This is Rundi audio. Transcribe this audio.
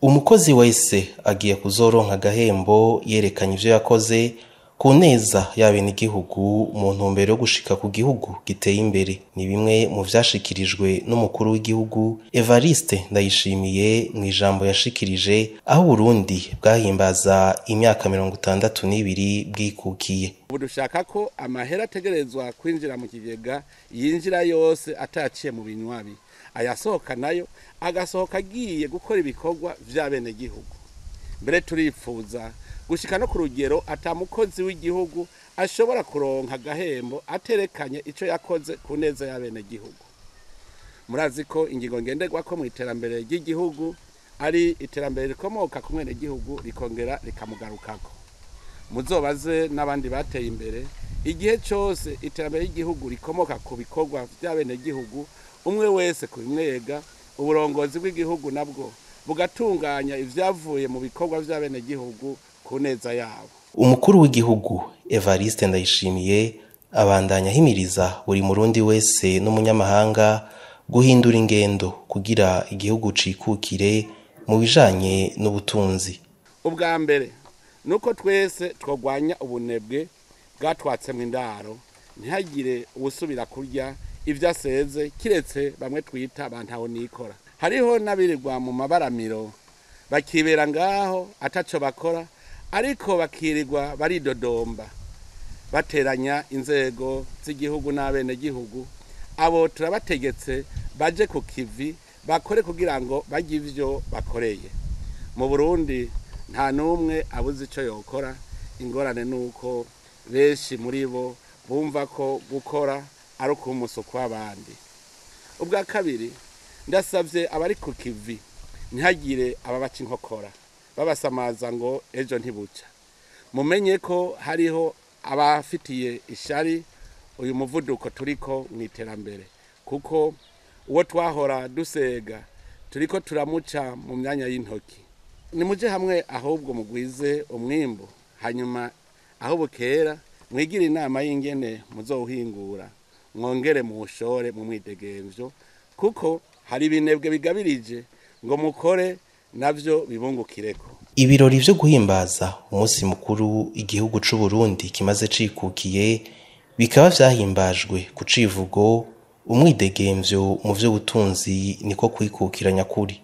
Umukozi wese agiye kuzoronka agahembo yerekanye ivyo yakoze ku neza y'abenegihugu mu ntumbero yo gushika ku gihugu giteye imbere. Ni bimwe mu vyashikirijwe n'umukuru w'igihugu Evariste NDAYISHIMIYE mw'ijambo yashikirije aho Burundi bwahimbaza imyaka 62 bwikukiye. Ubu dushaka ko amahera ategerezwa kwinjira mu kigega yinjira yose ataciye mu binywabi, ayasohoka nayo agasohoka agiye gukora ibikorwa vy'abenegihugu. Mbere turipfuza gushika no ku rugero atamukozi w'igihugu ashobora kuronka agahembo aterekanye ico yakoze ku neza y'abenegihugu. Murazi ko ingingo ngenderwako mu iterambere ry'igihugu ari iterambere rikomoka ku mwenegihugu rikongera rikamugarukako. Muzobaze n'abandi bateye imbere, igihe cyose iterambere ry'igihugu rikomoka ku bikorwa vy'abenegihugu, umwe wese kubimwega, uburongozi bw'igihugu nabwo bugatunganya ivyavuye mu bikorwa vy'abenegihugu ku neza yabo. Umukuru w'igihugu Evariste NDAYISHIMIYE abandanya ahimiriza buri murundi wese n'umunyamahanga guhindura ingendo kugira igihugu cikukire mu bijanye n'ubutunzi. Ubwa mbere nuko twese twogwanya ubunebwe bwatwatsemwe indaro, ntihagire ubusubira kurya ivyo aseze kiretse bamwe twita bantaho nikora. Hariho nabirirwa mu mabaramiro bakibera ngaho ataco bakora, ariko bakirirwa baridodomba bateranya inzego z'igihugu n'abenegihugu. Abo turabategetse baje ku kivi bakore kugira ngo bagye ivyo bakoreye. Mu Burundi nta numwe abuze ico yokora, ingorane nuko benshi muri bo bumva ko gukora ari ukumusuku w'abandi. Ubwa kabiri ndasavye abari ku kivi ntihagire ababaca inkokora babasamaza ngo ejo ntibuca. Mumenye ko hariho abafitiye ishari uyu muvuduko turiko mw'iterambere, kuko uwo twahora dusega turiko turamuca mu myanya y'intoki. Nimuje hamwe ahubwo mugwize umwimbu, hanyuma aho bukera mwigira inama y'ingene muzohingura, mwongere mushore mu mwidegemvyo, kuko hari ibinebwe bigabirije ngo mukore navyo bibungukireko. Ibirori vyo guhimbaza umunsi mukuru igihugu c'u Burundi kimaze cikukiye bikaba vyahimbajwe ku civugo umwidegemvyo mu vy'ubutunzi niko kwikukira nyakuri.